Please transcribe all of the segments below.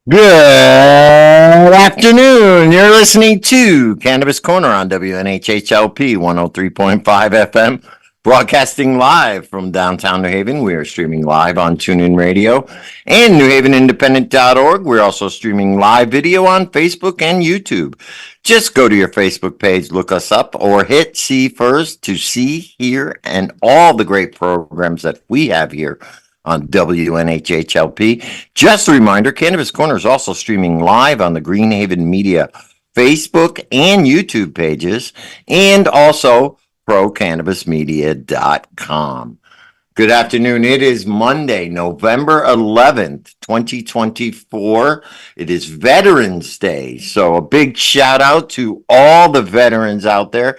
Good afternoon. You're listening to Cannabis Corner on WNHHLP 103.5 FM, broadcasting live from downtown New Haven. We are streaming live on TuneIn Radio and NewHavenIndependent.org. We're also streaming live video on Facebook and YouTube. Just go to your Facebook page, look us up, or hit see first to see, hear, and all the great programs that we have here on WNHHLP. Just a reminder, Cannabis Corner is also streaming live on the Greenhaven Media Facebook and YouTube pages, and also procannabismedia.com. Good afternoon. It is Monday, November 11th, 2024. It is Veterans Day. So a big shout out to all the veterans out there.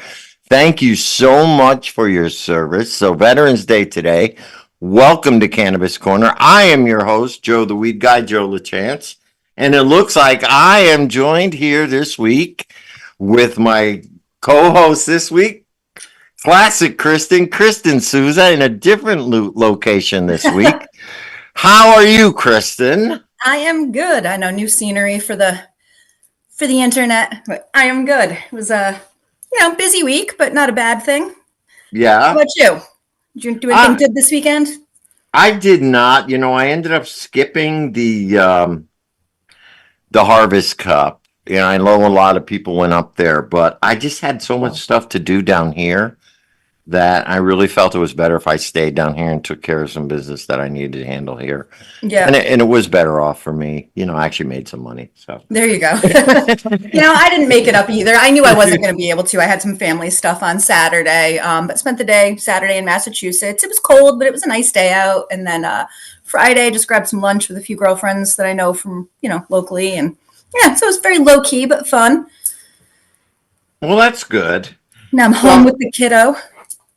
Thank you so much for your service. So Veterans Day today. Welcome to Cannabis Corner. I am your host, Joe the Weed Guy, Joe LaChance. And it looks like I am joined here this week with my co-host this week, Classic Kristen Souza, in a different location this week. How are you, Kristen? I am good. I know new scenery for the internet, but I am good. It was a busy week, but not a bad thing. Yeah. How about you? Did you do anything good this weekend? I did not. I ended up skipping the Harvest Cup. I know a lot of people went up there, but I just had so much stuff to do down here that I really felt it was better if I stayed down here and took care of some business that I needed to handle here. Yeah. And it was better off for me. I actually made some money. So there you go. I didn't make it up either. I knew I wasn't going to be able to. I had some family stuff on Saturday, but spent the day Saturday in Massachusetts. It was cold, but it was a nice day out. And then Friday, just grabbed some lunch with a few girlfriends that I know from, locally. And so it was very low key, but fun. Well, that's good. Now I'm home with the kiddo.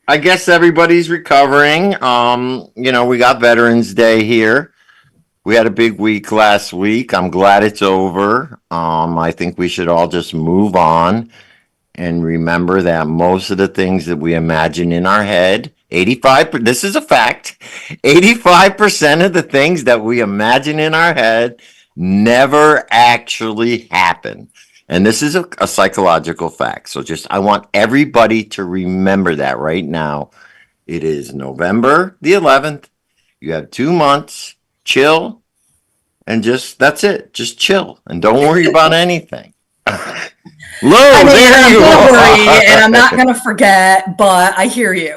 I guess everybody's recovering. We got Veterans Day here. We had a big week last week. I'm glad it's over. I think we should all just move on and remember that most of the things that we imagine in our head, this is a fact, 85% of the things that we imagine in our head never actually happen. And this is a psychological fact. So I want everybody to remember that right now. It is November the 11th. You have 2 months. Chill. And that's it. Just chill. And don't worry about anything. There you are. Worry, and I'm not going to forget, but I hear you.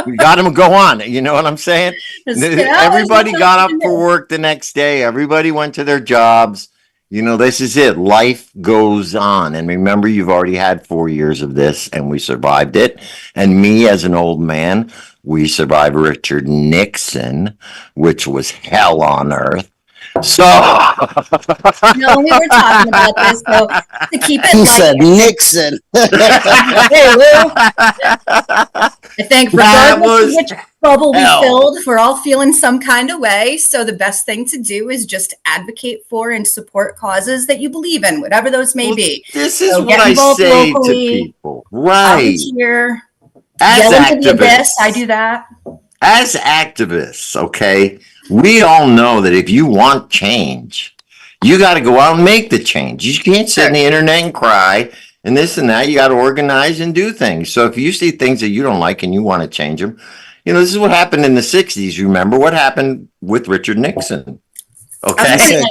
We got him to go on. You know what I'm saying? Everybody got up for work the next day. Everybody went to their jobs. This is it. Life goes on. And remember, you've already had 4 years of this, and we survived it. And me, as an old man, we survived Richard Nixon, which was hell on earth. So, no, we were talking about this. So to keep it, he said Nixon. Hey, Lou. I think regardless of which bubble we filled, we're all feeling some kind of way. So the best thing to do is just advocate for and support causes that you believe in, whatever those may be. This is what I say locally, to people, right? Here, as activists, I do that. As activists, okay. We all know that if you want change, you got to go out and make the change. You can't sit on the internet and cry and this and that. You got to organize and do things. So if you see things that you don't like and you want to change them, this is what happened in the 60s. Remember what happened with Richard Nixon? Okay.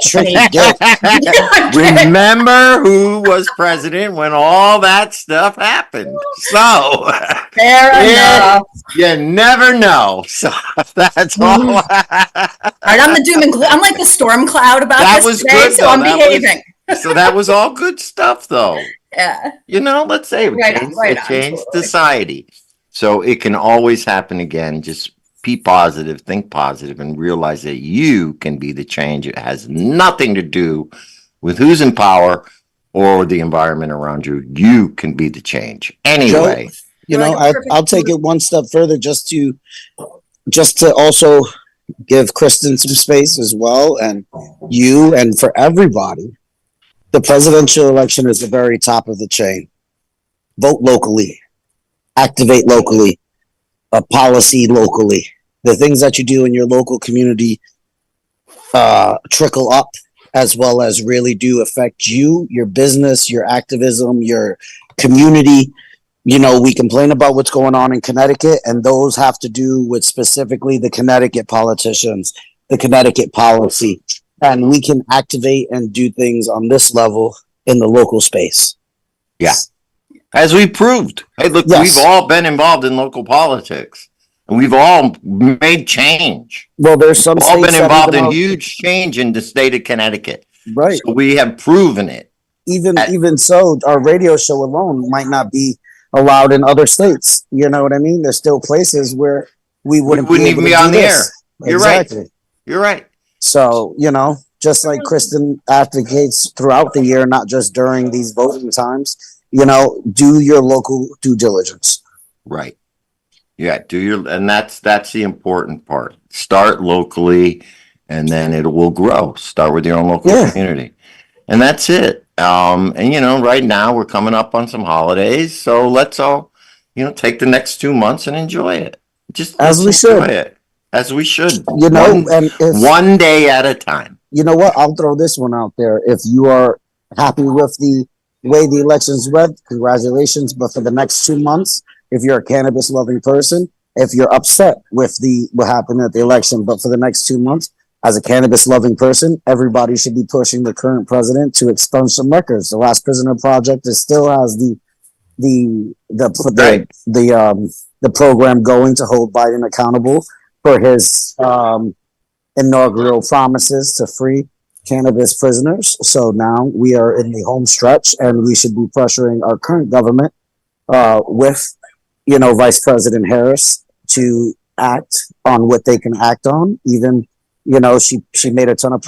Remember who was president when all that stuff happened. So fair enough. You never know. So that's all. All right, I'm the doom and gloom. I'm like the storm cloud about that this was today, good, so I'm behaving. So that was all good stuff, though. Yeah. Let's say it changed society. So it can always happen again. Just be positive, think positive, and realize that you can be the change. It has nothing to do with who's in power or the environment around you. You can be the change. Anyway, Joe, I'll take it one step further just to also give Kristen some space as well, and you, and for everybody. The presidential election is the very top of the chain. Vote locally, activate locally, policy locally. The things that you do in your local community trickle up as well as really do affect you, your business, your activism, your community. You know, we complain about what's going on in Connecticut, and those have to do with specifically the Connecticut politicians, the Connecticut policy, and we can activate and do things on this level in the local space. Yeah. As we proved. Hey, look, Yes. we've all been involved in local politics. And we've all made change. Well, there's some We've all states been that involved even in out- huge change in the state of Connecticut. right. So we have proven it. Even so, our radio show alone might not be allowed in other states. You know what I mean? There's still places where we wouldn't even able to be on do the this. air. You're Exactly. right. You're right. So, you know, just like Kristen advocates throughout the year, not just during these voting times, you know, do your local due diligence. Right. Yeah, and that's the important part. Start locally and then it will grow. Start with your own local community. And that's it. And you know, right now we're coming up on some holidays, so let's all, you know, take the next 2 months and enjoy it. Just As we should. enjoy it. As we should. You know, and if One day at a time. you know what, I'll throw this one out there. If you are happy with the way the elections went, congratulations. But for the next 2 months, if you're a cannabis loving person, if you're upset with what happened at the election, but for the next 2 months, as a cannabis loving person, everybody should be pushing the current president to expunge some records. The Last Prisoner Project still has the program going to hold Biden accountable for his inaugural promises to free cannabis prisoners. So now we are in the home stretch, and we should be pressuring our current government with, you know, Vice President Harris to act on what they can act on. Even, you know, she made a ton of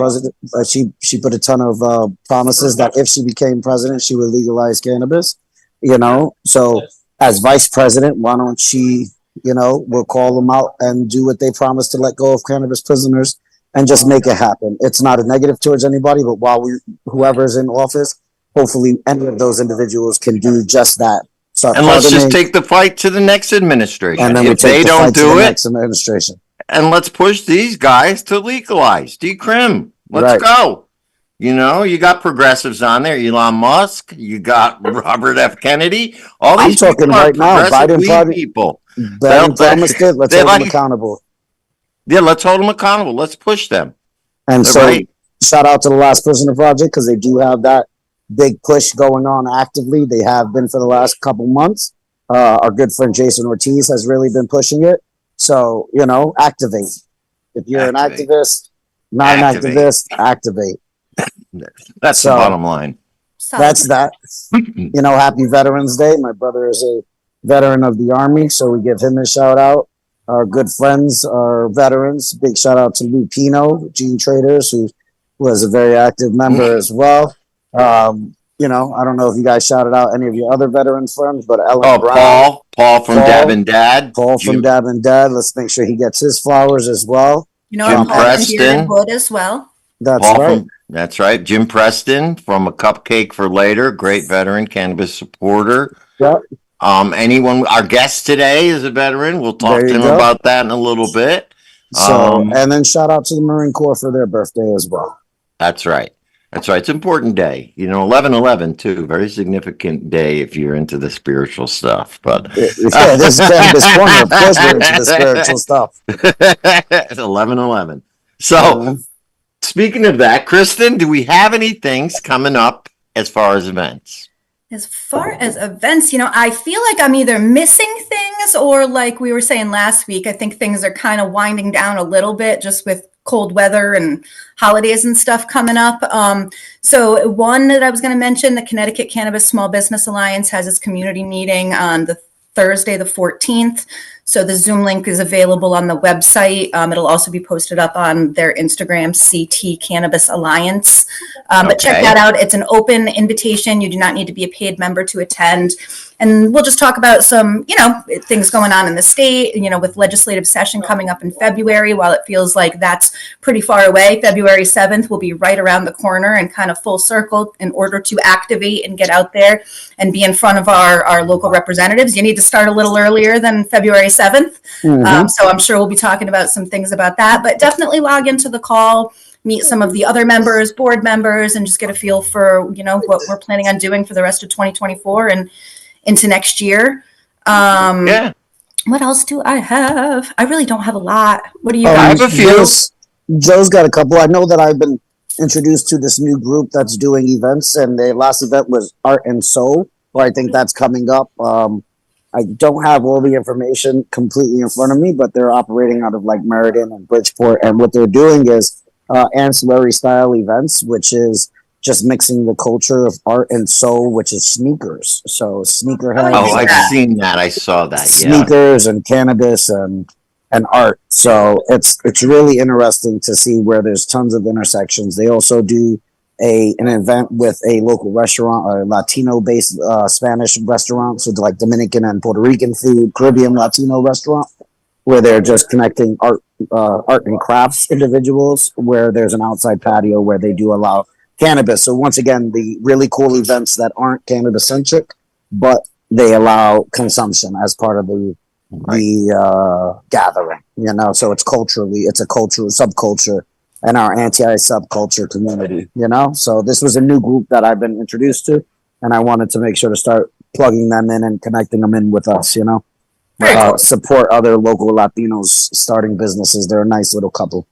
she put a ton of promises that if she became president, she would legalize cannabis. You know, so as vice president, why don't she, you know, we'll call them out and do what they promised to let go of cannabis prisoners and just make it happen. It's not a negative towards anybody, but while whoever's in office, hopefully any of those individuals can do just that. And let's just take the fight to the next administration. And then if they don't do it, next administration. And let's push these guys to legalize, decrim. Let's go. You know, you got progressives on there, Elon Musk, you got Robert F. Kennedy. All these I'm talking right now, Biden people. Biden promised it. Let's hold them accountable. Yeah, let's hold them accountable. Let's push them. And so, shout out to the Last Prisoner Project, because they do have that big push going on actively. They have been for the last couple months. Our good friend Jason Ortiz has really been pushing it. So, you know, activate. If you're an activist, not an activist, activate. That's the bottom line. That's that. You know, happy Veterans Day. My brother is a veteran of the Army, so we give him a shout out. Our good friends are veterans. Big shout out to Lou Pino, Gene Traders, who was a very active member as well. You know, I don't know if you guys shouted out any of your other veteran friends, but Ellen Brown. Paul from Dab and Dad. Paul from Dab and Dad. Let's make sure he gets his flowers as well. You know, Jim Preston. Hood as well. That's right. That's right. Jim Preston from A Cupcake for Later. Great veteran, cannabis supporter. Yep. Anyone, our guest today is a veteran. We'll talk to him about that in a little bit. So, and then shout out to the Marine Corps for their birthday as well. That's right. That's right. It's an important day. You know, 11/11 too. Very significant day if you're into the spiritual stuff. But yeah, this cannabis corner, of course, we're into the spiritual stuff. 11/11. So, speaking of that, Kristen, do we have any things coming up as far as events? As far as events, you know, I feel like I'm either missing things or, like we were saying last week, I think things are kind of winding down a little bit just with cold weather and holidays and stuff coming up. So one that I was going to mention, the Connecticut Cannabis Small Business Alliance has its community meeting on the Thursday, the 14th. So the Zoom link is available on the website. It'll also be posted up on their Instagram, CT Cannabis Alliance. But check that out. It's an open invitation. You do not need to be a paid member to attend. And we'll just talk about some, you know, things going on in the state, you know, with legislative session coming up in February. While it feels like that's pretty far away, February 7th will be right around the corner and kind of full circle in order to activate and get out there and be in front of our local representatives. You need to start a little earlier than February 7th. So I'm sure we'll be talking about some things about that, but definitely log into the call. meet some of the other members, board members, and just get a feel for, what we're planning on doing for the rest of 2024 and into next year. Yeah. What else do I have? I really don't have a lot. What do you I guys? have a few. Joe's got a couple. I know that I've been introduced to this new group that's doing events, and the last event was Art and Soul. Well, I think that's coming up. I don't have all the information completely in front of me, but they're operating out of like Meriden and Bridgeport, and what they're doing is ancillary style events, which is just mixing the culture of art and soul, which is sneakers. So sneakerheads. Oh, I've seen that. I saw that. Yeah. Sneakers and cannabis and art. So it's really interesting to see where there's tons of intersections. They also do an event with a local restaurant, a Latino based Spanish restaurant, so like Dominican and Puerto Rican food, Caribbean Latino restaurant, where they're just connecting art and crafts individuals, where there's an outside patio where they do allow cannabis. So once again, the really cool events that aren't cannabis centric, but they allow consumption as part of the gathering, so it's a cultural subculture and our anti-subculture community, so this was a new group that I've been introduced to, and I wanted to make sure to start plugging them in and connecting them in with us, support other local Latinos starting businesses. They're a nice little couple.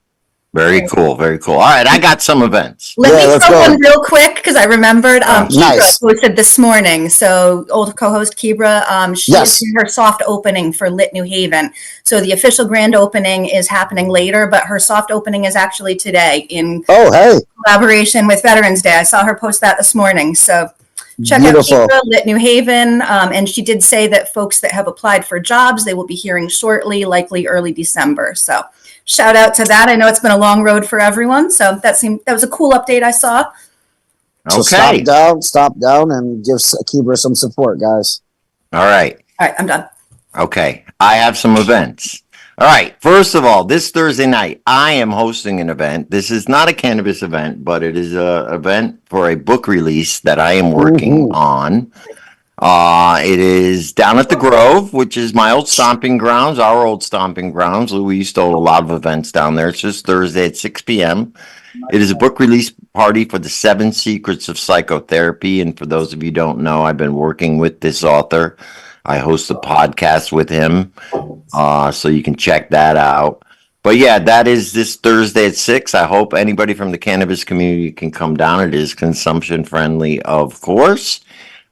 Very cool. Very cool. All right. I got some events. Let me throw one real quick because I remembered. Nice. Kibra posted this morning. So old co-host Kibra, she's doing her soft opening for Lit New Haven. So the official grand opening is happening later, but her soft opening is actually today in collaboration with Veterans Day. I saw her post that this morning. So check out Kibra, Lit New Haven. And she did say that folks that have applied for jobs, they will be hearing shortly, likely early December. So shout out to that. I know it's been a long road for everyone. So that was a cool update I saw. So stop down and give Kibra some support, guys. All right, I'm done. Okay. I have some events. All right. First of all, this Thursday night, I am hosting an event. This is not a cannabis event, but it is an event for a book release that I am working on. It is down at the Grove, which is my old stomping grounds, our old stomping grounds. We used to hold a lot of events down there. It's just Thursday at 6 p.m. It is a book release party for the 7 Secrets of Psychotherapy. And for those of you who don't know, I've been working with this author. I host a podcast with him, so you can check that out. But yeah, that is this Thursday at 6. I hope anybody from the cannabis community can come down. It is consumption friendly, of course.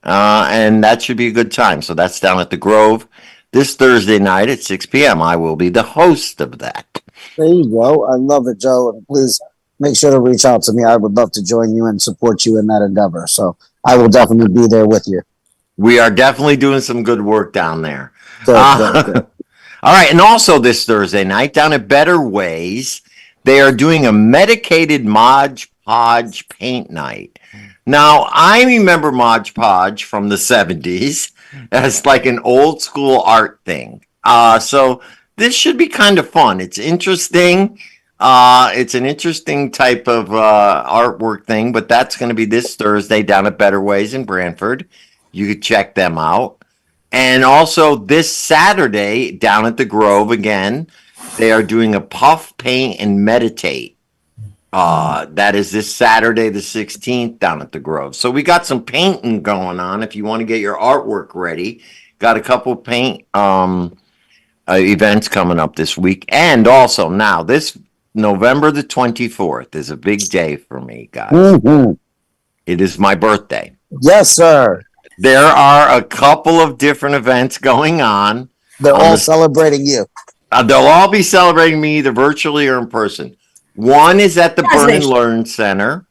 And that should be a good time. So that's down at the Grove this Thursday night at 6 p.m. I will be the host of that. There you go. I love it, Joe. And please make sure to reach out to me. I would love to join you and support you in that endeavor. So I will definitely be there with you. We are definitely doing some good work down there. Good. All right. And also this Thursday night down at Better Ways, they are doing a medicated Mod Podge paint night. Now, I remember Mod Podge from the 70s as like an old school art thing. So this should be kind of fun. It's interesting. It's an interesting type of artwork thing, but that's going to be this Thursday down at Better Ways in Brantford. You could check them out. And also this Saturday down at the Grove again, they are doing a puff, paint, and meditate. That is this Saturday, the 16th, down at the Grove. So we got some painting going on. If you want to get your artwork ready, got a couple of paint events coming up this week. And also now this November the 24th is a big day for me, guys. Mm-hmm. It is my birthday. Yes, sir. There are a couple of different events going on. They're all celebrating you. They'll all be celebrating me either virtually or in person. One is at the Burn and Learn Center,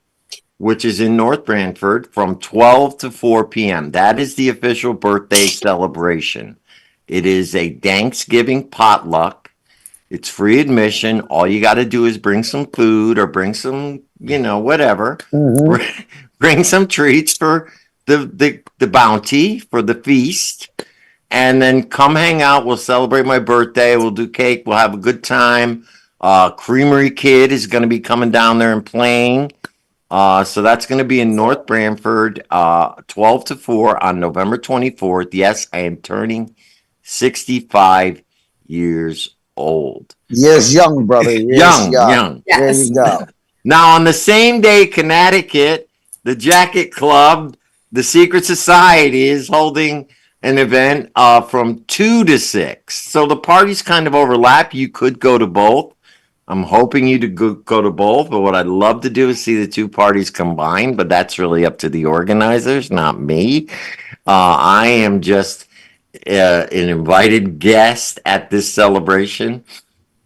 which is in North Brantford from 12 to 4 p.m. That is the official birthday celebration. It is a Thanksgiving potluck. It's free admission. All you got to do is bring some food or bring some, whatever. Mm-hmm. Bring some treats for the bounty, for the feast. And then come hang out. We'll celebrate my birthday. We'll do cake. We'll have a good time. Creamery Kid is going to be coming down there and playing. So that's going to be in North Brantford, 12 to 4 on November 24th. Yes, I am turning 65 years old. Years young, brother. Years young. Yes. There you go. Now, on the same day, Connecticut, the Jacket Club, the Secret Society is holding an event from 2 to 6. So the parties kind of overlap. You could go to both. I'm hoping you to go to both, but what I'd love to do is see the two parties combined, but that's really up to the organizers, not me. I am just an invited guest at this celebration.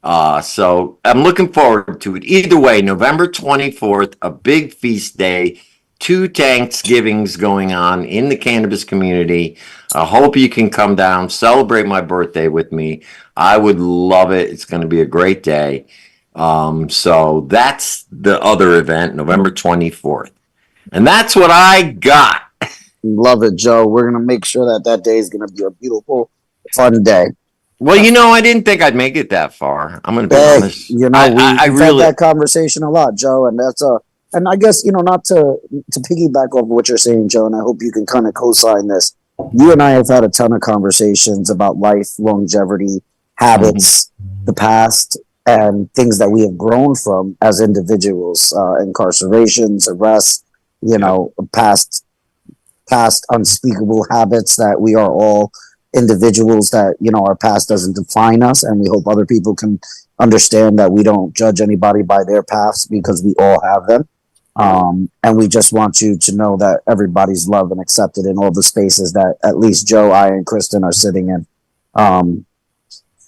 So I'm looking forward to it. Either way, November 24th, a big feast day, 2 Thanksgivings going on in the cannabis community. I hope you can come down, celebrate my birthday with me. I would love it. It's going to be a great day. So that's the other event, November 24th. And that's what I got. Love it, Joe. We're gonna make sure that that day is gonna be a beautiful, fun day. Well, I didn't think I'd make it that far. I'm going to be Hey, honest. we've really, had that conversation a lot, Joe, and and I guess not to piggyback over what you're saying, Joe, and I hope you can kind of co-sign this. You and I have had a ton of conversations about life, longevity, habits, the past, and things that we have grown from as individuals, incarcerations, arrests, past unspeakable habits that we are all individuals that our past doesn't define us, and we hope other people can understand that we don't judge anybody by their paths because we all have them. And we just want you to know that everybody's loved and accepted in all the spaces that at least Joe, I, and Kristen are sitting in.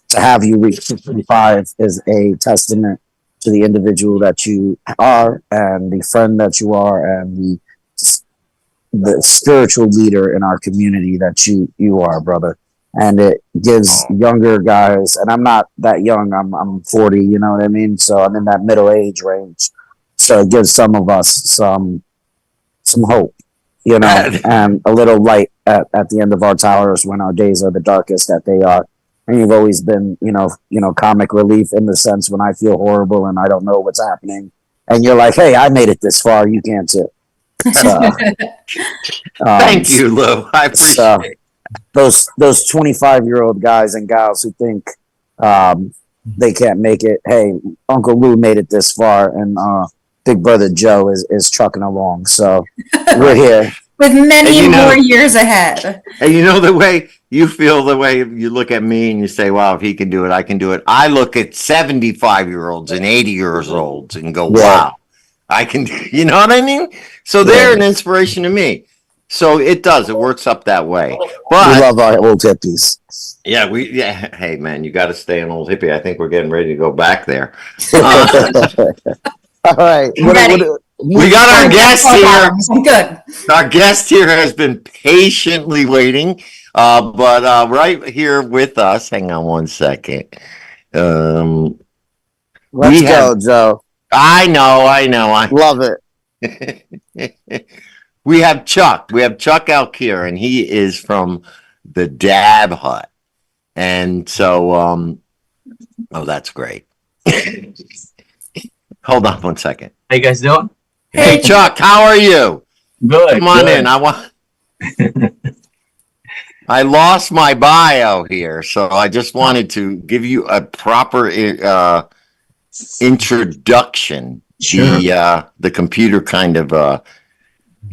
To have you reach 55 is a testament to the individual that you are and the friend that you are and the spiritual leader in our community that you are, brother. And it gives younger guys, and I'm not that young, I'm 40, you know what I mean? So I'm in that middle age range. So it gives some of us some hope, and a little light at the end of our towers when our days are the darkest that they are. And you've always been, comic relief in the sense when I feel horrible and I don't know what's happening. And you're like, hey, I made it this far, you can too. So, thank you, Lou. I appreciate it. Those 25-year-old guys and gals who think they can't make it. Hey, Uncle Lou made it this far, and Big Brother Joe is trucking along. So we're here with many more years ahead. And the way you feel, the way you look at me, and you say, "Wow, if he can do it, I can do it." I look at 75-year-olds and 80-year-olds and go, "Wow, I can." You know what I mean? So they're an inspiration to me. So it works up that way. But we love our old hippies. Yeah, hey man, you got to stay an old hippie. I think we're getting ready to go back there. All right. We got our guest here. I'm good. Our guest here has been patiently waiting, but right here with us. Hang on one second. Let's go, Joe. I know. I love it. We have Chuck. We have Chuck Alkier, and he is from the Dab Hut. And so, that's great. Hold on one second. How you guys doing? Hey, Chuck, how are you? Good. Come on in. I lost my bio here, so I just wanted to give you a proper introduction. Sure. The computer kind of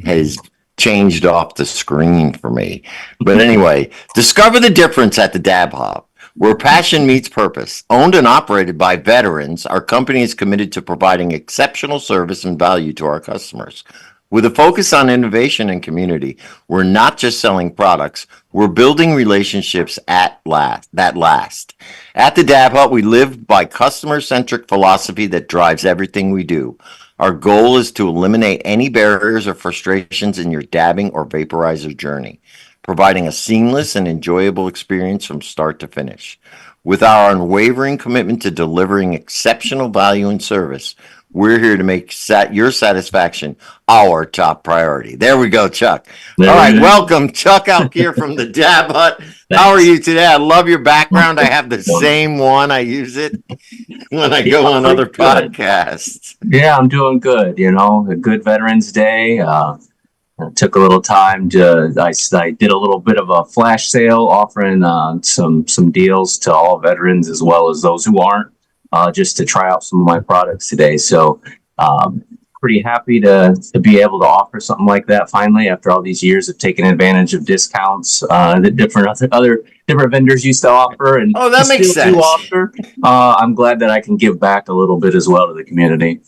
has changed off the screen for me. But anyway, discover the difference at the Dab Hut, where passion meets purpose. Owned and operated by veterans, our company is committed to providing exceptional service and value to our customers. With a focus on innovation and community, we're not just selling products, we're building relationships that last. At the Dab Hut, we live by customer-centric philosophy that drives everything we do. Our goal is to eliminate any barriers or frustrations in your dabbing or vaporizer journey, providing a seamless and enjoyable experience from start to finish. With our unwavering commitment to delivering exceptional value and service, we're here to make your satisfaction our top priority. There we go, Chuck. All right, welcome, Chuck Alkier from the Dab Hut. How are you today? I love your background. I have the same one. I use it when I go on other podcasts. Yeah, I'm doing good. A good Veterans Day. I took a little time I did a little bit of a flash sale offering some deals to all veterans as well as those who aren't, just to try out some of my products today. So Pretty happy to be able to offer something like that finally after all these years of taking advantage of discounts that other different vendors used to offer and Oh, that makes still do sense. offer. I'm glad that I can give back a little bit as well to the community.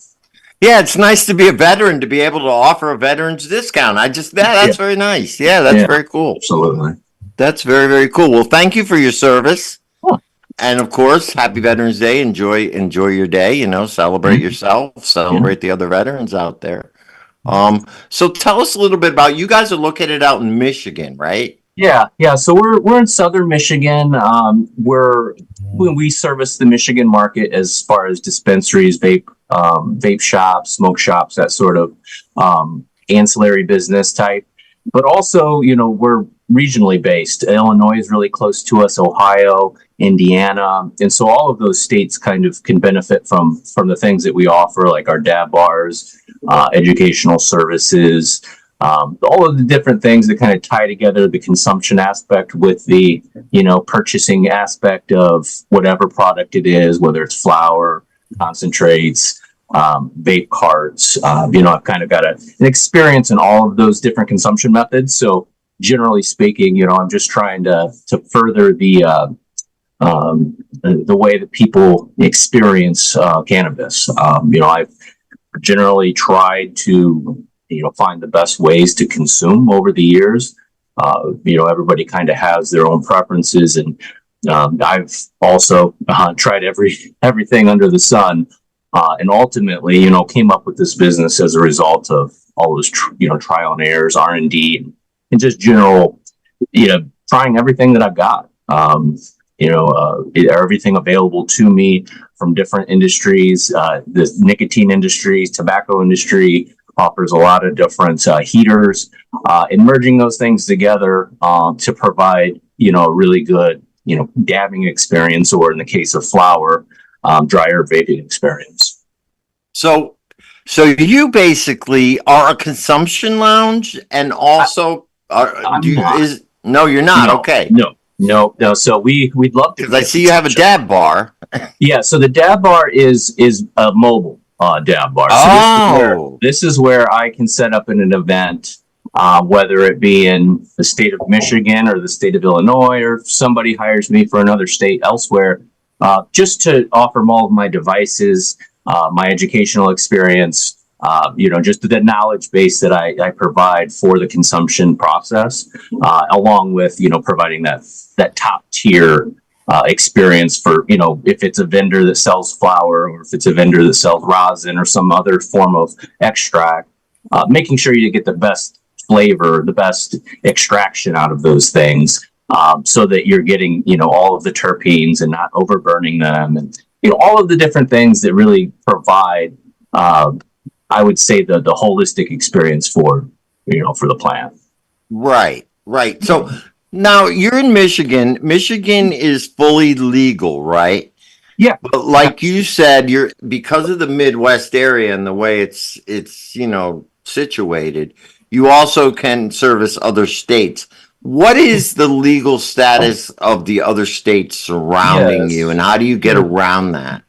Yeah, it's nice to be a veteran to be able to offer a veteran's discount. That's very nice. Yeah, that's Yeah. very cool. Absolutely. That's very, very cool. Well, thank you for your service. Huh. And of course, happy Veterans Day. Enjoy your day, celebrate yourself, celebrate the other veterans out there. So tell us a little bit about, you guys are located out in Michigan, right? Yeah. So we're in southern Michigan. We service the Michigan market as far as dispensaries, vape shops, smoke shops, that sort of ancillary business type. But also, we're regionally based. Illinois is really close to us, Ohio, Indiana. And so all of those states kind of can benefit from the things that we offer, like our dab bars, educational services, all of the different things that kind of tie together the consumption aspect with the, purchasing aspect of whatever product it is, whether it's flower, concentrates, vape carts. I've kind of got an experience in all of those different consumption methods. So generally speaking, I'm just trying to further the way that people experience cannabis. I've generally tried to find the best ways to consume over the years. Everybody kind of has their own preferences, and I've also tried everything under the sun, and ultimately, came up with this business as a result of all those trial and errors, R&D, and just general trying everything that I've got. Everything available to me from different industries. The nicotine industry, tobacco industry offers a lot of different heaters, and merging those things together to provide, a really good, dabbing experience, or in the case of flower, dryer vaping experience. So you basically are a consumption lounge, and also no, you're not. No, Okay. No. So we'd love to, because I see you have a dab bar. Yeah. So the dab bar is a mobile dab bar. So this is where I can set up in an event, whether it be in the state of Michigan or the state of Illinois, or if somebody hires me for another state elsewhere, just to offer them all of my devices, my educational experience, just the knowledge base that I provide for the consumption process, along with, providing that top tier experience for, if it's a vendor that sells flower, or if it's a vendor that sells rosin or some other form of extract, making sure you get the best flavor, the best extraction out of those things, so that you're getting, all of the terpenes and not overburning them, and, all of the different things that really provide, I would say, the holistic experience for the plant. Right. So now you're in Michigan. Michigan is fully legal, right? Yeah. But like you said, because of the Midwest area and the way it's situated, you also can service other states. What is the legal status of the other states surrounding you, and how do you get around that?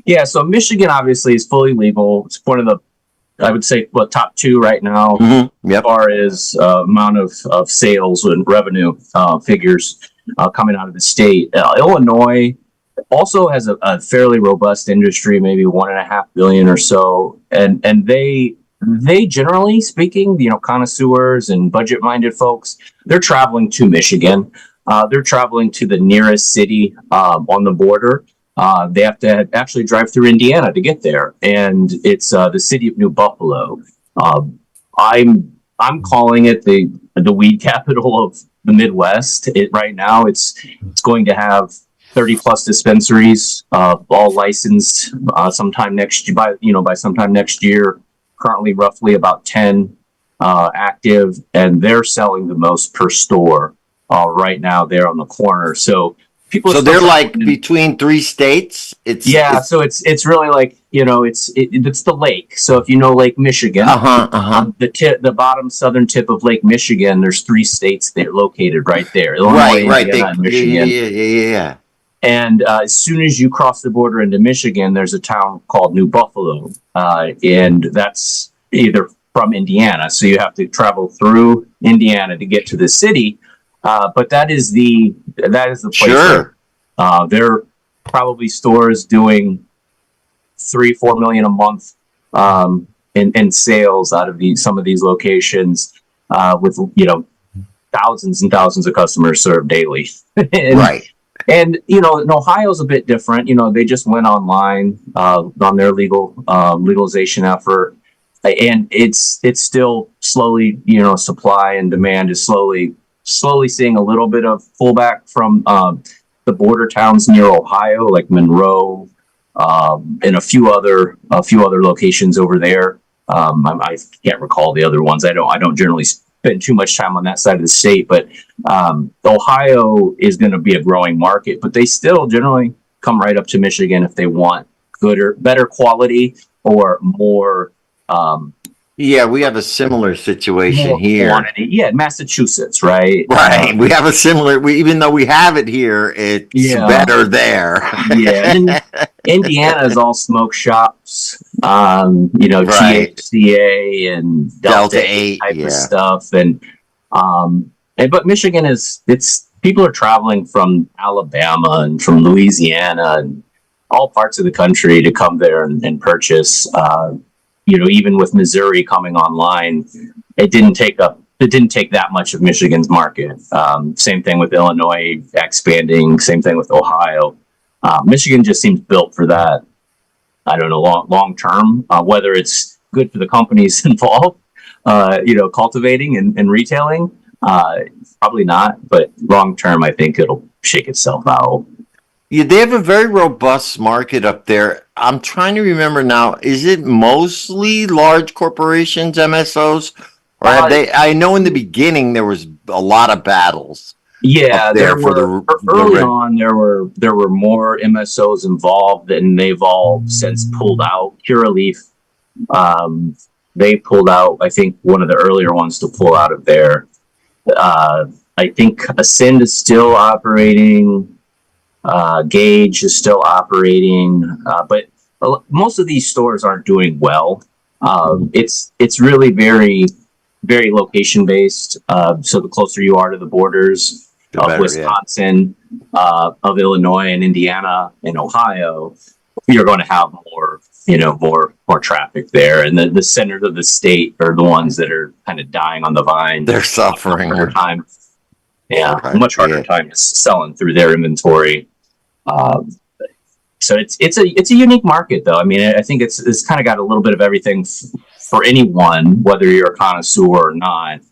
Yeah, so Michigan obviously is fully legal. It's one of the, I would say, top two right now, as far as amount of sales and revenue figures coming out of the state. Illinois also has a fairly robust industry, maybe 1.5 billion or so, and they generally speaking, connoisseurs and budget-minded folks, they're traveling to Michigan. They're traveling to the nearest city on the border. They have to actually drive through Indiana to get there, and it's the city of New Buffalo. I'm calling it the weed capital of the Midwest. Right now, it's going to have 30 plus dispensaries, all licensed sometime next year. By sometime next year, currently roughly about 10 active, and they're selling the most per store right now. They're on the corner, so. So they're like between 3 states. So it's really like, it's the lake. So if you know Lake Michigan, the bottom southern tip of Lake Michigan, there's 3 states that are located right there. Illinois, Indiana, and Michigan. Yeah. And as soon as you cross the border into Michigan, there's a town called New Buffalo, and that's either from Indiana, so you have to travel through Indiana to get to the city. But that is the place. Sure. There are probably stores doing 3-4 million a month in sales out of some of these locations, with thousands and thousands of customers served daily. Right. And in Ohio's a bit different. They just went online on their legalization effort, and it's still slowly, supply and demand is slowly seeing a little bit of pullback from the border towns near Ohio, like Monroe, and a few other locations over there. I can't recall the other ones. I don't generally spend too much time on that side of the state, but Ohio is going to be a growing market, but they still generally come right up to Michigan if they want better quality or more. Yeah, we have a similar situation More here. quantity. Yeah, Massachusetts, right? Right. We have a similar, even though we have it here, it's better there. Yeah. And Indiana is all smoke shops, Right. THCA and Delta 8 type of stuff. But Michigan it's people are traveling from Alabama and from Louisiana and all parts of the country to come there and purchase. Even with Missouri coming online, it didn't take that much of Michigan's market. Same thing with Illinois expanding. Same thing with Ohio. Michigan just seems built for that. I don't know, long term, whether it's good for the companies involved, cultivating and retailing. Probably not, but long term, I think it'll shake itself out. Yeah, they have a very robust market up there. I'm trying to remember now. Is it mostly large corporations, MSOs, or have they? I know in the beginning there was a lot of battles. Yeah, early on there were more MSOs involved, and they've all since pulled out. Curaleaf, they pulled out. I think one of the earlier ones to pull out of there. I think Ascend is still operating. Gage is still operating, but most of these stores aren't doing well. It's really very, very location based. So the closer you are to the borders of Wisconsin, of Illinois and Indiana and Ohio, you're going to have more traffic there. And the centers of the state are the ones that are kind of dying on the vine. They're suffering. Much harder time selling through their inventory. So it's a unique market, though. I mean, I think it's kind of got a little bit of everything for anyone, whether you're a connoisseur or not.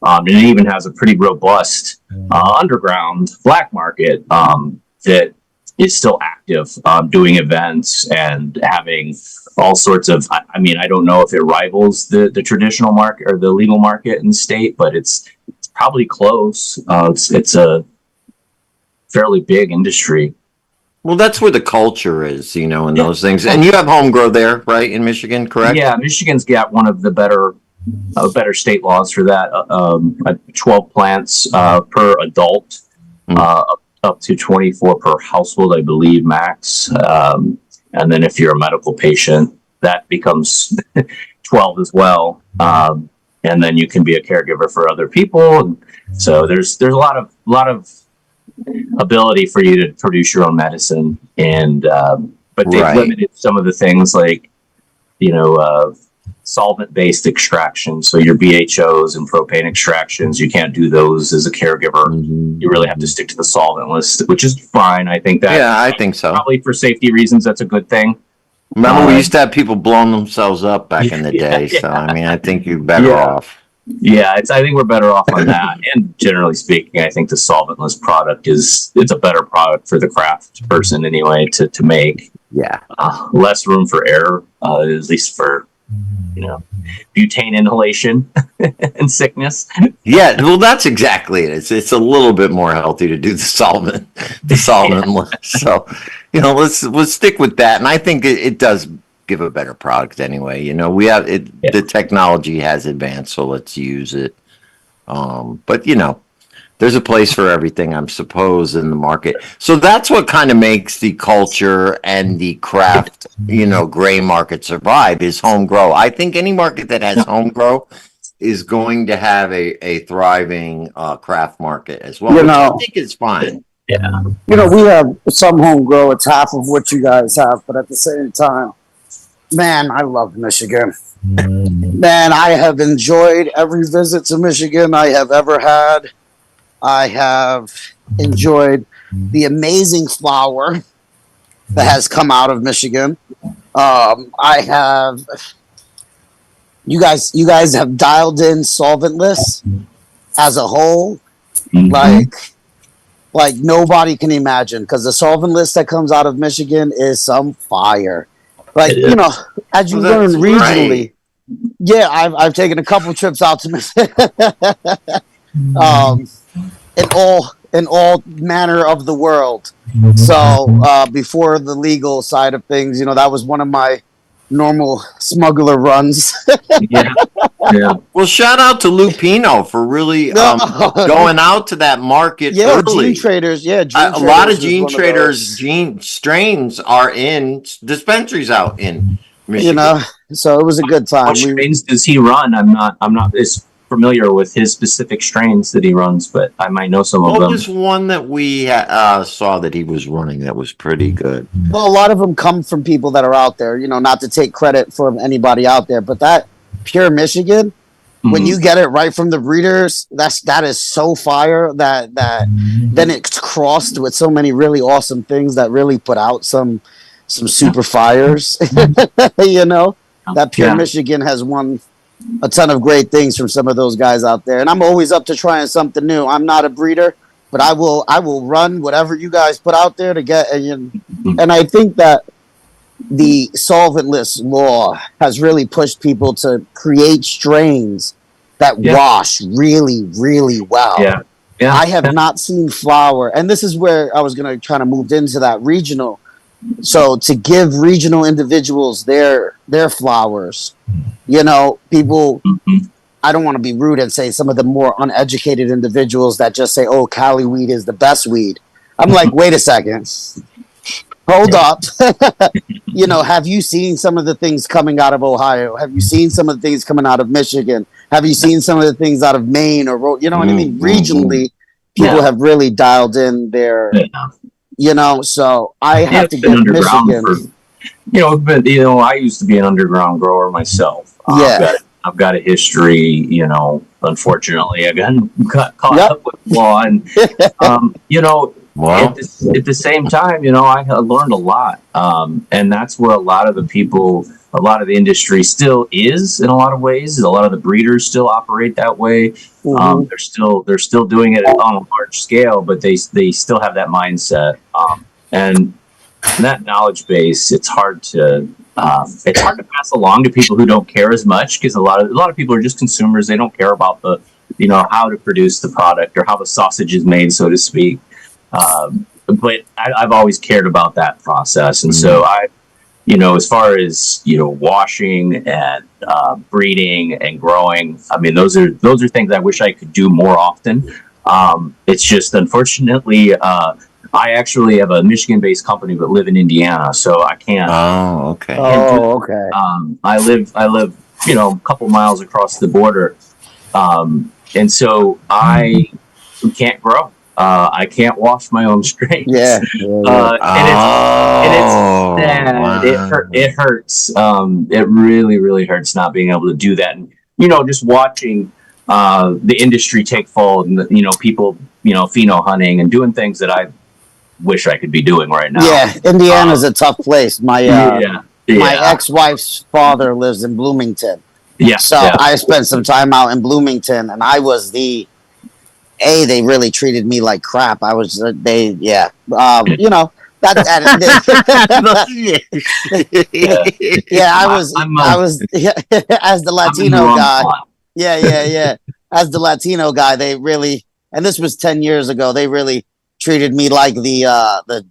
And it even has a pretty robust underground black market that is still active, doing events and having all sorts of. I mean, I don't know if it rivals the traditional market or the legal market in the state, but it's probably close. It's a fairly big industry. Well, that's where the culture is, and those things. And you have home grow there, right, in Michigan, correct? Yeah, Michigan's got one of the better state laws for that. 12 plants per adult, up to 24 per household, I believe, max. And then if you're a medical patient, that becomes 12 as well. And then you can be a caregiver for other people. So there's a lot of ability for you to produce your own medicine, and but they've limited some of the things like solvent-based extraction. So your BHOs and propane extractions, you can't do those as a caregiver. You really have to stick to the solvent list, which is fine. I think that. Yeah, I think so. Probably for safety reasons, that's a good thing. Remember, we used to have people blowing themselves up back in the day. So I mean, I think you're better off. Yeah, I think we're better off on that. And generally speaking, I think the solventless product it's a better product for the craft person anyway to make. Yeah. Less room for error, at least for, butane inhalation and sickness. Yeah, well, that's exactly it. It's a little bit more healthy to do the solventless. So, let's stick with that. And I think it does give a better product anyway. We have it. The technology has advanced, so let's use it. But there's a place for everything, I'm suppose, in the market. So that's what kind of makes the culture and the craft, gray market survive is home grow. I think any market that has home grow is going to have a thriving craft market as well, which I think is fine. Yeah. We have some home grow. It's half of what you guys have, but at the same time, man, I love Michigan. Man, I have enjoyed every visit to Michigan I have ever had. I have enjoyed the amazing flower that has come out of Michigan. I have. You guys have dialed in solventless as a whole, like nobody can imagine, because the solventless that comes out of Michigan is some fire. Like as you learn regionally. Right. Yeah, I've taken a couple trips out to Michigan. In all manner of the world. So before the legal side of things, that was one of my normal smuggler runs. Yeah. Well, shout out to Lupino for really going out to that market early. Gene traders. Yeah, a lot of gene traders, gene strains are in dispensaries out in Michigan. So it was a good time. What strains does he run? I'm not as familiar with his specific strains that he runs, but I might know some of them. What was one that we saw that he was running that was pretty good? Well, a lot of them come from people that are out there, not to take credit from anybody out there, but that pure Michigan, when you get it right from the breeders, that is so fire that then it's crossed with so many really awesome things that really put out some super fires. That pure Michigan has won a ton of great things from some of those guys out there, and I'm always up to trying something new. I'm not a breeder, but I will run whatever you guys put out there to get. And I think that the solventless law has really pushed people to create strains that wash really, really well. Yeah. I have not seen flower, and this is where I was going to try to move into that regional. So to give regional individuals their flowers, people, I don't want to be rude and say some of the more uneducated individuals that just say, oh, Cali weed is the best weed. I'm like, wait a second. Hold up. Have you seen some of the things coming out of Ohio? Have you seen some of the things coming out of Michigan? Have you seen some of the things out of Maine or, what I mean? Regionally, people have really dialed in their... so I have to get Michigan. I used to be an underground grower myself. I've got a history, unfortunately, I got caught up with law. And, at the same time, I learned a lot. And that's where a lot of the industry still is in a lot of ways. A lot of the breeders still operate that way. They're still doing it on a large scale, but they still have that mindset. And that knowledge base, it's hard to pass along to people who don't care as much, because a lot of people are just consumers. They don't care about the, how to produce the product or how the sausage is made, so to speak. But I've always cared about that process. And so as far as, washing and breeding and growing, I mean, those are things I wish I could do more often. It's just, unfortunately, I actually have a Michigan-based company but live in Indiana, so I can't. Oh, okay. Okay. I live, a couple miles across the border, and so I can't grow. I can't wash my own strains. Yeah. And it's sad. Wow. It hurts. It really, really hurts not being able to do that. And, just watching the industry take fold and, people, pheno hunting and doing things that I wish I could be doing right now. Yeah. Indiana's a tough place. My ex-wife's father lives in Bloomington. Yeah. So I spent some time out in Bloomington, and I was they really treated me like crap. I was, I was as the Latino guy. Yeah. As the Latino guy, they really, and this was 10 years ago, they really treated me like the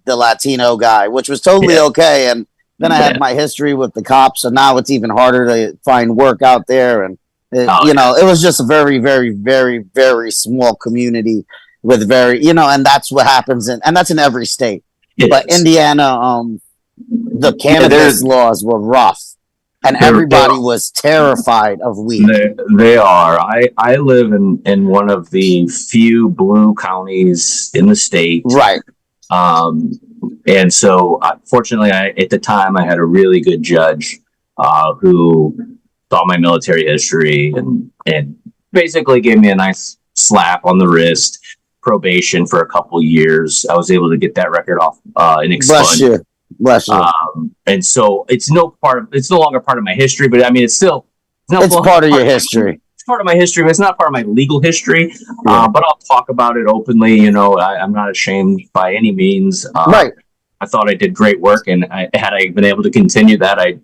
Latino guy, which was totally okay. And then I had my history with the cops, so now it's even harder to find work out there. And it was just a very, very, very, very small community. with very, and that's what happens and that's in every state. But Indiana, the cannabis laws were rough, and everybody was terrified of weed. They are. I live in one of the few blue counties in the state. Right. And so, fortunately, at the time, I had a really good judge who saw my military history and basically gave me a nice slap on the wrist, probation for a couple years. I was able to get that record off and expunged. Bless you. And so it's no longer part of my history, but I mean, it's part of your history. It's part of my history, but it's not part of my legal history. Yeah. But I'll talk about it openly. I'm not ashamed by any means. Right. I thought I did great work, and had I been able to continue that, I'd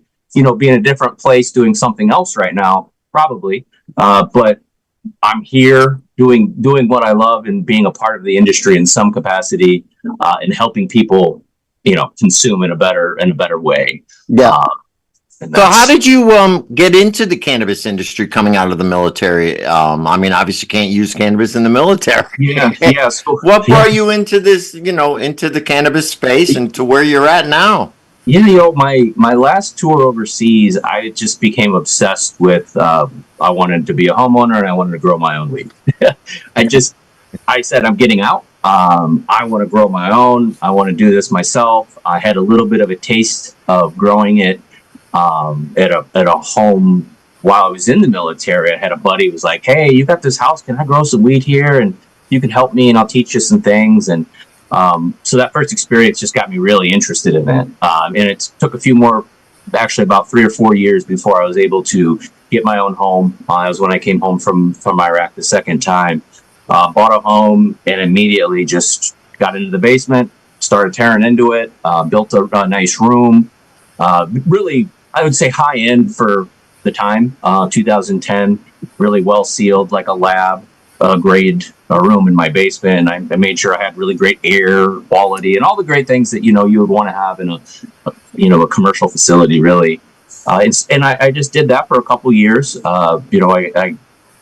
be in a different place doing something else right now, probably. But I'm here doing what I love and being a part of the industry in some capacity, and helping people, consume in a better way. Yeah. So how did you get into the cannabis industry coming out of the military? I mean, obviously you can't use cannabis in the military. Yeah. So, what brought you into this, into the cannabis space and to where you're at now? Yeah, my last tour overseas, I just became obsessed with, I wanted to be a homeowner and I wanted to grow my own weed. I said, I'm getting out. I want to grow my own. I want to do this myself. I had a little bit of a taste of growing it at a home while I was in the military. I had a buddy who was like, hey, you got this house. Can I grow some weed here? And you can help me and I'll teach you some things. And so that first experience just got me really interested in it. And it took actually about 3 or 4 years before I was able to get my own home. That was when I came home from Iraq the second time. Bought a home and immediately just got into the basement, started tearing into it, built a nice room. Really, I would say high end for the time, 2010, really well sealed, like a lab grade room in my basement. And I made sure I had really great air quality and all the great things that, you would want to have in a commercial facility, really. And I just did that for a couple years.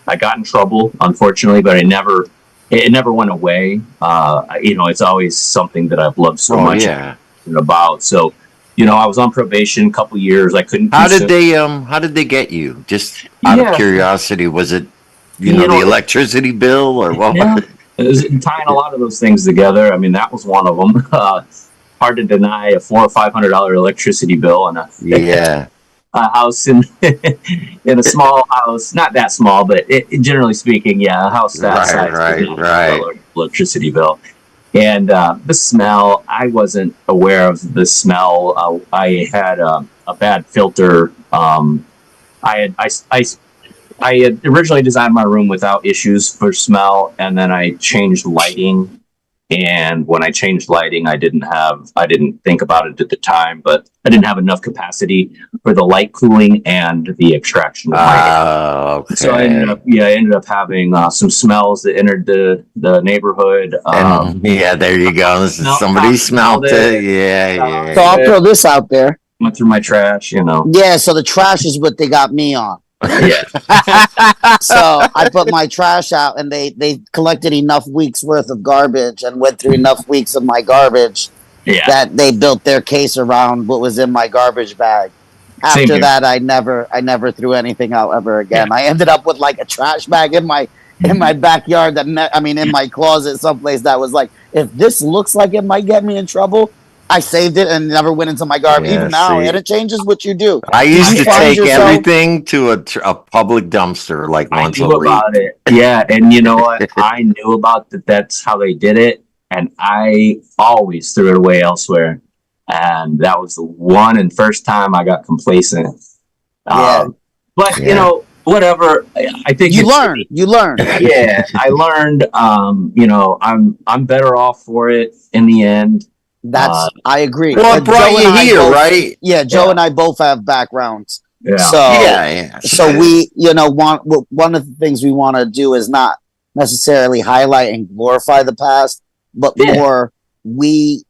I got in trouble, unfortunately, but it never went away. It's always something that I've loved so much about. So, I was on probation a couple years. I couldn't. How did they get you? Just out of curiosity, was it, the electricity bill or what? Yeah, it was tying a lot of those things together. I mean, that was one of them. Hard to deny a $400 or $500 electricity bill and a house in a small house, not that small, but generally speaking, a house that size, right. Electricity bill. And the smell, I wasn't aware of the smell. I had a bad filter. I had originally designed my room without issues for smell, and then I changed lighting. And when I changed lighting, I didn't think about it at the time, but I didn't have enough capacity for the light cooling and the extraction of lighting. Okay. So I ended up having some smells that entered the neighborhood. There you go. Somebody smelled it. Yeah. So I'll throw this out there. Went through my trash, Yeah, so the trash is what they got me on. Yeah. So I put my trash out and they collected enough weeks worth of garbage and went through enough weeks of my garbage that they built their case around what was in my garbage bag. After that, I never threw anything out ever again. I ended up with like a trash bag in my backyard in my closet someplace that was like, if this looks like it might get me in trouble, I saved it and never went into my garbage. Even now, and it changes what you do. I used to take everything to a public dumpster like once a week. About it. Yeah, and you know what? I knew about that. That's how they did it, and I always threw it away elsewhere. And that was the one and first time I got complacent. But whatever. I think you learn. Yeah, I learned. I'm better off for it in the end. I agree. Well, it brought you here, right? Yeah, Joe and I both have backgrounds. Yeah. So we, one of the things we want to do is not necessarily highlight and glorify the past, but more we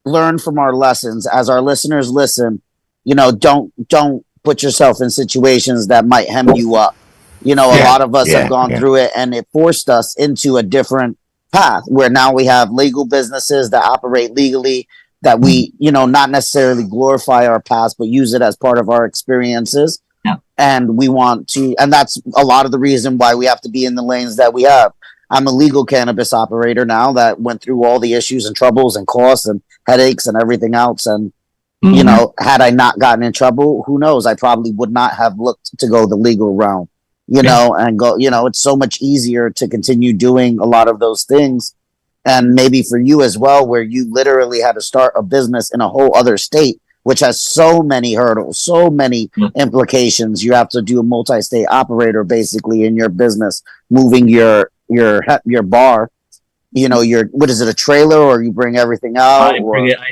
learn from our lessons. As our listeners listen, don't put yourself in situations that might hem you up. A lot of us have gone through it, and it forced us into a different path where now we have legal businesses that operate legally, that we, not necessarily glorify our past, but use it as part of our experiences. Yeah. And we want to, and that's a lot of the reason why we have to be in the lanes that we have. I'm a legal cannabis operator now that went through all the issues and troubles and costs and headaches and everything else. And, had I not gotten in trouble, who knows? I probably would not have looked to go the legal realm, and go, it's so much easier to continue doing a lot of those things. And maybe for you as well, where you literally had to start a business in a whole other state, which has so many hurdles, so many implications. You have to do a multi-state operator basically in your business, moving your bar. What is it, a trailer, or you bring everything out? I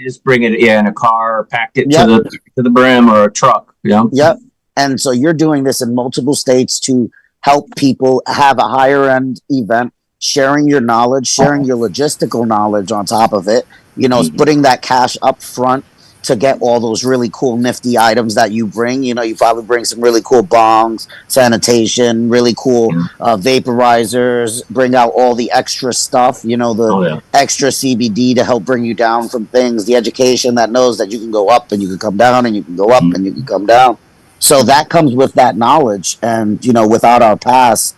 just bring it in a car, packed it to the brim, or a truck. Yep. And so you're doing this in multiple states to help people have a higher end event, sharing your knowledge, sharing your logistical knowledge on top of it, putting that cash up front to get all those really cool, nifty items that you bring. You probably bring some really cool bongs, sanitation, really cool vaporizers, bring out all the extra stuff, extra CBD to help bring you down from things, the education that knows that you can go up and you can come down and you can go up and you can come down. So that comes with that knowledge. And, without our past,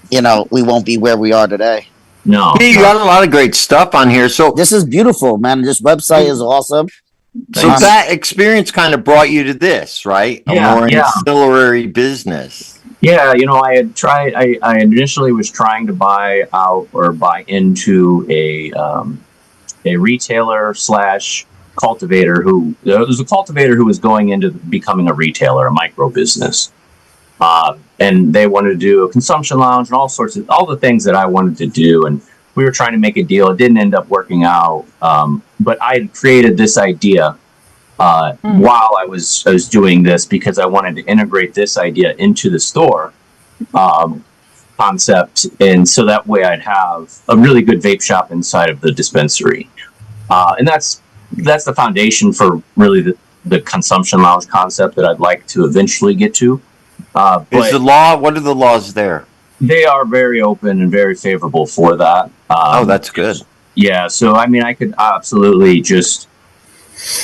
we won't be where we are today. No. You got a lot of great stuff on here. So this is beautiful, man. This website is awesome. So that experience kind of brought you to this, right? A more ancillary business. Yeah, I initially was trying to buy out or buy into a retailer / cultivator there was a cultivator who was going into becoming a retailer, a micro business. And they wanted to do a consumption lounge and all the things that I wanted to do. And we were trying to make a deal. It didn't end up working out. But I had created this idea while I was doing this, because I wanted to integrate this idea into the store concept. And so that way I'd have a really good vape shop inside of the dispensary. And that's the foundation for really the consumption lounge concept that I'd like to eventually get to. What are the laws there? They are very open and very favorable for that. That's good. Yeah, so I could absolutely just,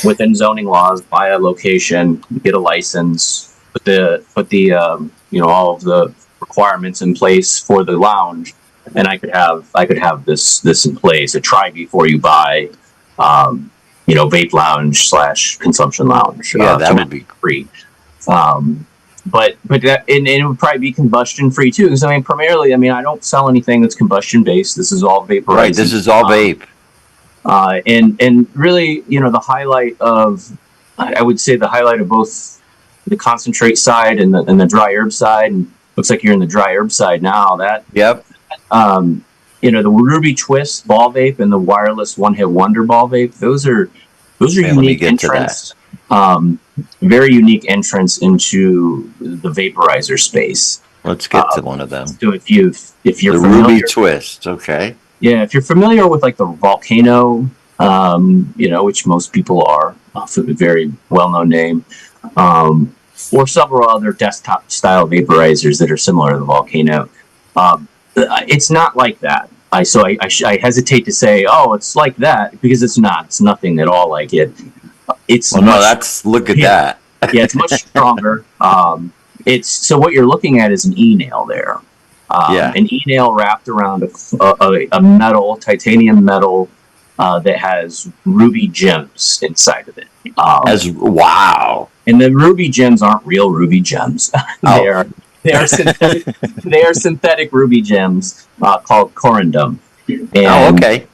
within zoning laws, buy a location, get a license, put the all of the requirements in place for the lounge, and I could have this in place. A try before you buy, vape lounge / consumption lounge. Yeah, that would be free. But that, and it would probably be combustion free too. Because primarily, I don't sell anything that's combustion based. This is all vaporizing. Right. This is all vape. And really, the highlight of, I would say the highlight of both the concentrate side and the dry herb side. And looks like you're in the dry herb side now. Yep. The Ruby Twist ball vape and the wireless one hit wonder ball vape. Those are unique entrants. Very unique entrance into the vaporizer space. Let's get to one of them. So if you're the familiar, Ruby Twist, okay. Yeah, if you're familiar with like the Volcano, which most people are, for the very well-known name, or several other desktop style vaporizers that are similar to the Volcano, it's not like that. I hesitate to say, oh, it's like that, because it's not. It's nothing at all like it. Look at that. Yeah, it's much stronger. So what you're looking at is an e-nail there. An e-nail wrapped around a metal, titanium metal, that has ruby gems inside of it. Wow. And the ruby gems aren't real ruby gems. They are synthetic. They are synthetic ruby gems called corundum. And, okay.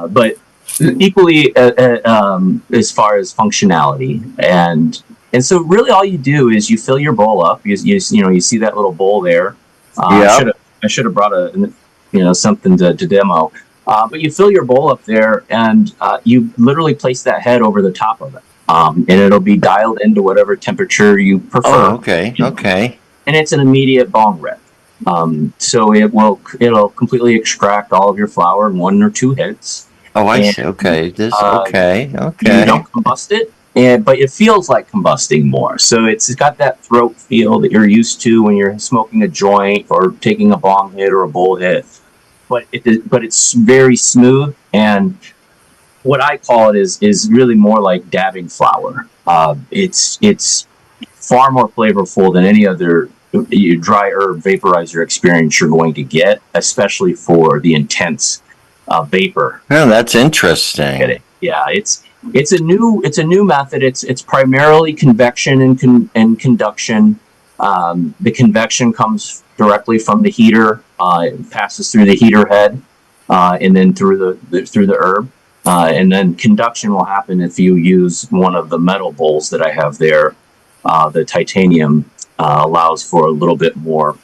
But equally as far as functionality, and so really all you do is you fill your bowl up. You see that little bowl there. I should have brought something to demo. But you fill your bowl up there, and you literally place that head over the top of it, and it'll be dialed into whatever temperature you prefer. Oh, okay, okay. And it's an immediate bong rip. So it'll completely extract all of your flower in 1 or 2 hits. Oh, I see. Okay, okay. You don't combust it, but it feels like combusting more. So it's got that throat feel that you're used to when you're smoking a joint or taking a bong hit or a bowl hit. but it's very smooth, and what I call it is really more like dabbing flower. It's far more flavorful than any other dry herb vaporizer experience you're going to get, especially for the intense vapor. Yeah, that's interesting. Yeah, it's a new method. It's primarily convection and conduction. The convection comes directly from the heater. It passes through the heater head, and then through the herb. And then conduction will happen if you use one of the metal bowls that I have there. The titanium allows for a little bit more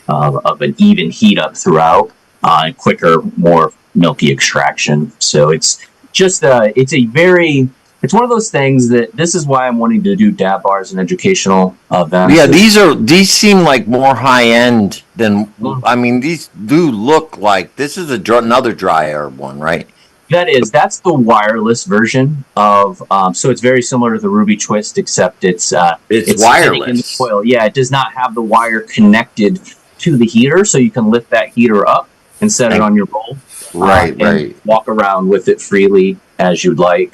of an even heat up throughout, and quicker, more milky extraction. So it's just it's one of those things that this is why I'm wanting to do dab bars and educational events. Yeah, these seem like more high end than, I mean, these do look like, this is another dry herb one, right? That's the wireless version of, so it's very similar to the Ruby Twist, except it's wireless. In the coil. Yeah, it does not have the wire connected to the heater, so you can lift that heater up and set it on your bowl. Right. And walk around with it freely as you'd like,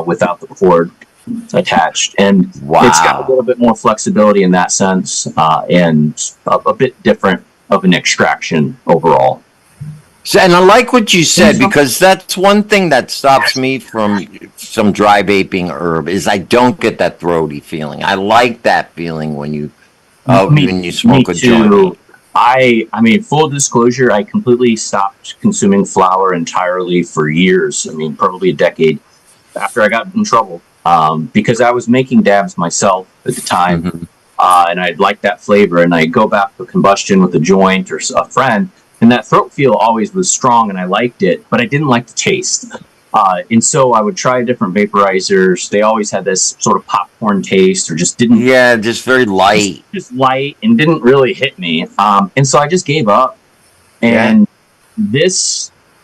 without the cord attached. And it's got a little bit more flexibility in that sense, and a bit different of an extraction overall. So, and I like what you said, because that's one thing that stops me from some dry vaping herb is I don't get that throaty feeling. I like that feeling when you smoke a joint. I mean, full disclosure, I completely stopped consuming flower entirely for years. I mean, probably a decade after I got in trouble, because I was making dabs myself at the time, and I liked that flavor. And I go back to combustion with a joint or a friend, and that throat feel always was strong, and I liked it, but I didn't like the taste. And so I would try different vaporizers. They always had this sort of popcorn taste, or just didn't. Yeah, just very light. Just light, and didn't really hit me. And so I just gave up. And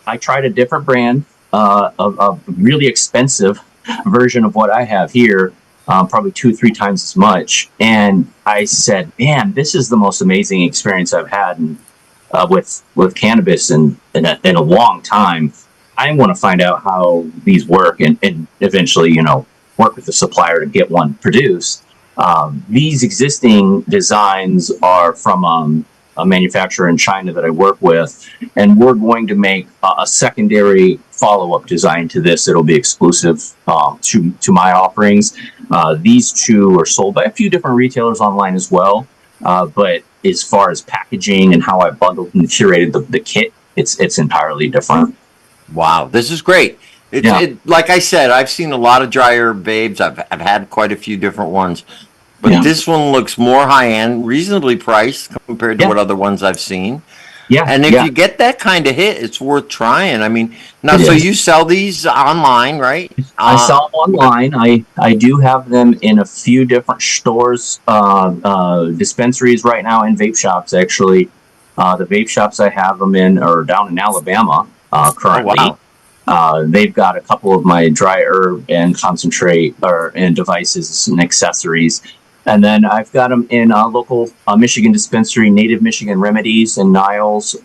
I tried a different brand, a really expensive version of what I have here, probably 2-3 times as much. And I said, man, this is the most amazing experience I've had with cannabis in a long time. I want to find out how these work and eventually, work with the supplier to get one produced. These existing designs are from a manufacturer in China that I work with, and we're going to make a secondary follow-up design to this. It'll be exclusive to my offerings. These two are sold by a few different retailers online as well, but as far as packaging and how I bundled and curated the kit, it's entirely different. Wow, this is great. Like I said, I've seen a lot of dry herb babes. I've had quite a few different ones, but this one looks more high end, reasonably priced compared to what other ones I've seen. Yeah, and if you get that kind of hit, it's worth trying. I mean, now so you sell these online, right? I sell them online. I do have them in a few different stores, dispensaries right now, and vape shops. Actually, the vape shops I have them in are down in Alabama. Currently, they've got a couple of my dry herb and concentrate and devices and accessories, and then I've got them in a local Michigan dispensary, Native Michigan Remedies in Niles,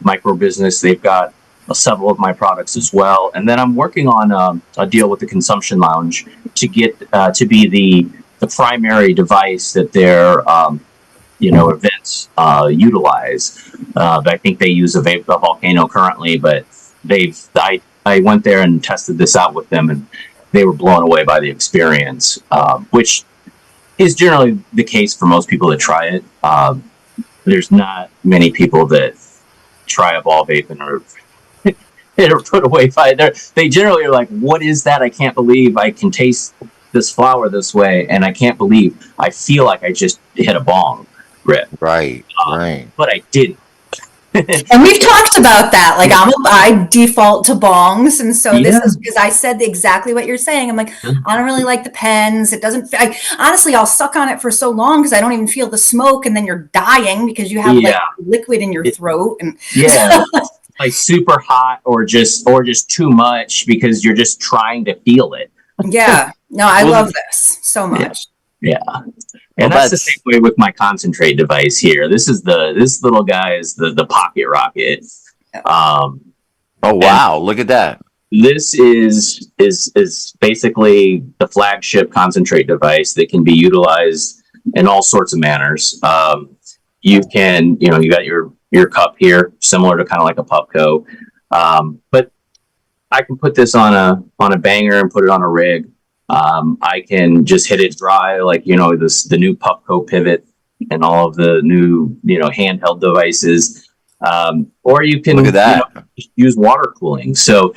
micro business. They've got several of my products as well, and then I'm working on a deal with the Consumption Lounge to get to be the primary device that their events utilize. I think they use a Volcano currently, but I went there and tested this out with them, and they were blown away by the experience, which is generally the case for most people that try it. There's not many people that try a ball vape and are put away by it. They generally are like, what is that? I can't believe I can taste this flower this way, and I can't believe I feel like I just hit a bong rip. Right. But I didn't. And we've talked about that. Like I default to bongs, and so this is because I said exactly what you're saying. I'm like, I don't really like the pens. It doesn't. Honestly, I'll suck on it for so long because I don't even feel the smoke, and then you're dying because you have like liquid in your throat, and like super hot or just too much because you're just trying to feel it. No, I love this so much. And that's the same way with my concentrate device here. This little guy is the pocket rocket. Oh, wow. Look at that. This is basically the flagship concentrate device that can be utilized in all sorts of manners. You can, you got your cup here, similar to kind of like a Pupco, but I can put this on a banger and put it on a rig. I can just hit it dry, like the new Pupco pivot and all of the new handheld devices. Or you can Look at that. use water cooling. So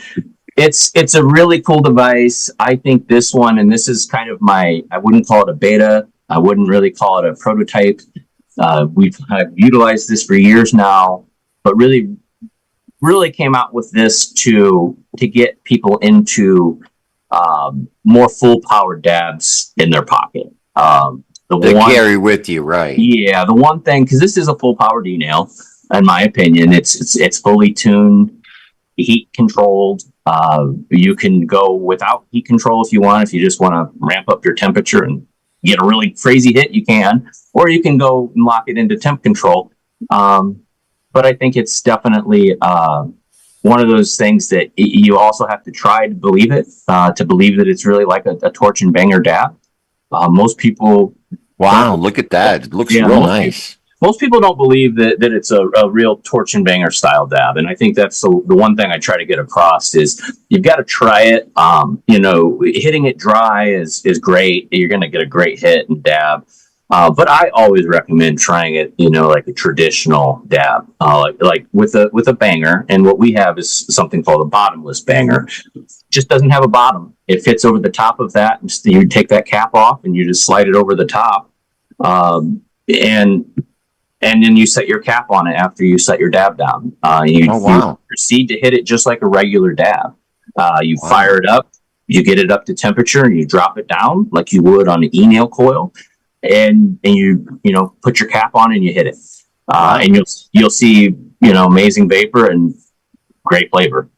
it's a really cool device. I think this one, and this is kind of I wouldn't call it a beta. I wouldn't really call it a prototype. We've utilized this for years now, but really came out with this to get people into more full power dabs in their pocket. Carry with you, right? Yeah, the one thing, because this is a full power D-nail, in my opinion, it's fully tuned, heat controlled. You can go without heat control if you want. If you just want to ramp up your temperature and get a really crazy hit, you can, or you can go and lock it into temp control. But I think it's definitely one of those things that you also have to try to believe it, to believe that it's really like a torch and banger dab. Most people. Wow, look at that. It looks real nice. Most people don't believe that it's a real torch and banger style dab. And I think that's the one thing I try to get across is you've got to try it. Hitting it dry is great. You're going to get a great hit and dab. But I always recommend trying it, like a traditional dab, like with a banger. And what we have is something called a bottomless banger. Just doesn't have a bottom. It fits over the top of that. And you take that cap off and you just slide it over the top. And then you set your cap on it after you set your dab down. You proceed to hit it just like a regular dab. You fire it up, you get it up to temperature, and you drop it down like you would on an e-nail coil. And you put your cap on and you hit it, and you'll see amazing vapor and great flavor,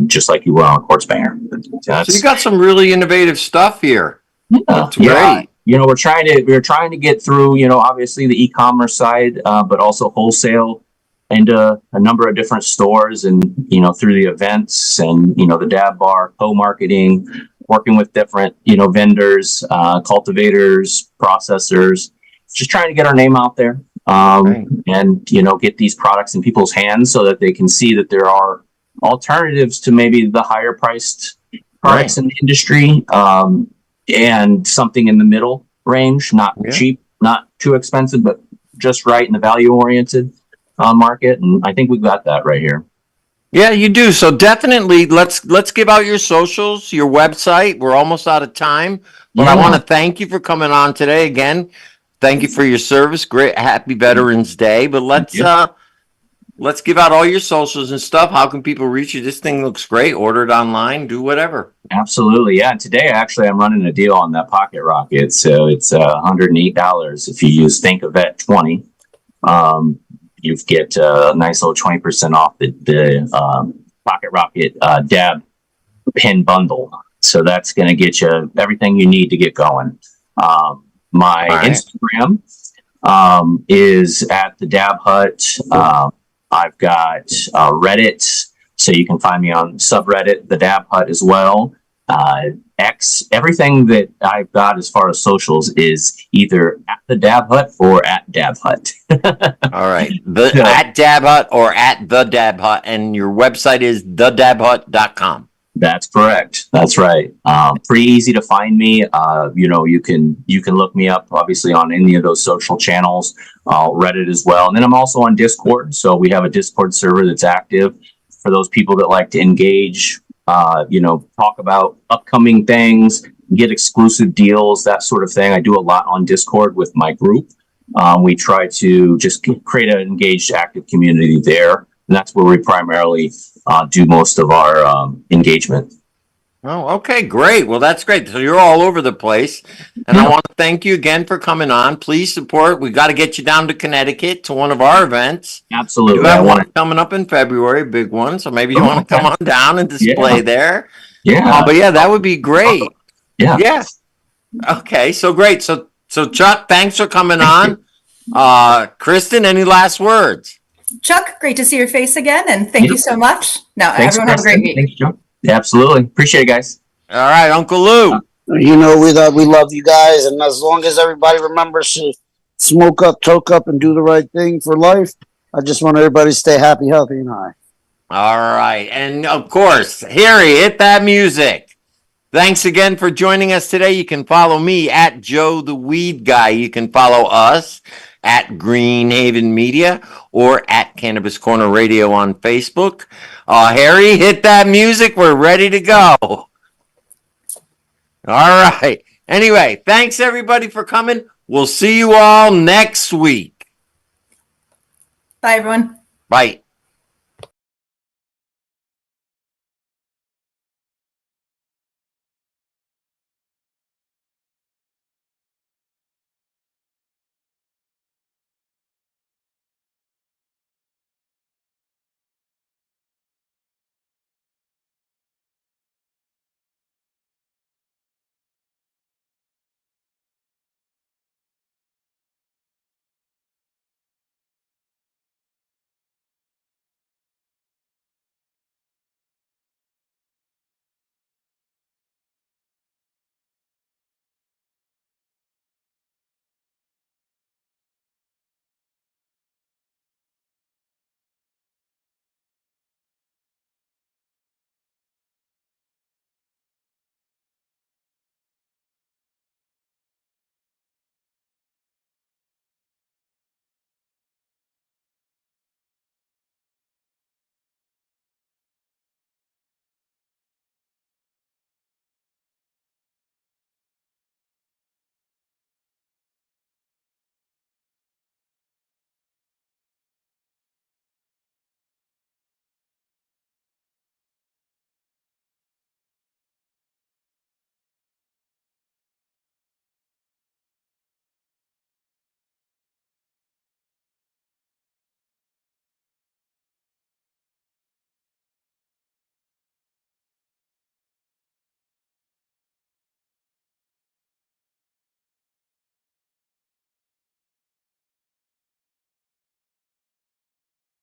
just like you will on a quartz banger. So you got some really innovative stuff here. That's great. We're trying to get through obviously the e-commerce side, but also wholesale and a number of different stores, and through the events and the dab bar co-marketing, working with different vendors, cultivators, processors, just trying to get our name out there, and get these products in people's hands so that they can see that there are alternatives to maybe the higher priced products in the industry, and something in the middle range, not cheap, not too expensive, but just right in the value oriented market. And I think we've got that right here. Yeah, you do. So definitely let's give out your socials, your website. We're almost out of time, but I want to thank you for coming on today again. Thank you for your service. Great. Happy Veterans Day. But let's give out all your socials and stuff. How can people reach you? This thing looks great. Order it online, do whatever. Absolutely. Yeah. Today, actually, I'm running a deal on that Pocket Rocket. So it's $108 if you use Think of Vet 20. You get a nice little 20% off the Pocket Rocket dab pin bundle. So that's going to get you everything you need to get going. My Instagram is at the Dab Hut. I've got Reddit, so you can find me on subreddit, the Dab Hut as well. X, everything that I've got as far as socials is either at the Dab Hut or at Dab Hut. All right. At Dab Hut or at the Dab Hut, and your website is thedabhut.com. That's correct. That's right. Pretty easy to find me. You can look me up obviously on any of those social channels, Reddit as well. And then I'm also on Discord. So we have a Discord server that's active for those people that like to engage, talk about upcoming things, get exclusive deals, that sort of thing. I do a lot on Discord with my group. We try to just create an engaged, active community there. And that's where we primarily do most of our engagement. Oh, okay, great. Well, that's great. So you're all over the place. And I want to thank you again for coming on. Please support. We got to get you down to Connecticut to one of our events. Absolutely. We have one coming up in February, a big one. So maybe you want to come on down and display there. Yeah. But yeah, that would be great. Yeah. Yeah. Okay, so great. So Chuck, thanks for coming on. Kristen, any last words? Chuck, great to see your face again, and thank you so much. No, Thanks, everyone have a great Kristen. week. Thanks, Joe. Yeah, absolutely. Appreciate it, guys. All right, Uncle Lou. You know, we love you guys, and as long as everybody remembers to smoke up, toke up, and do the right thing for life, I just want everybody to stay happy, healthy, and high. All right. And of course, Harry, hit that music. Thanks again for joining us today. You can follow me at Joe the Weed Guy. You can follow us at Greenhaven Media or at Cannabis Corner Radio on Facebook. Harry, hit that music. We're ready to go. All right. Anyway, thanks everybody for coming. We'll see you all next week. Bye, everyone. Bye.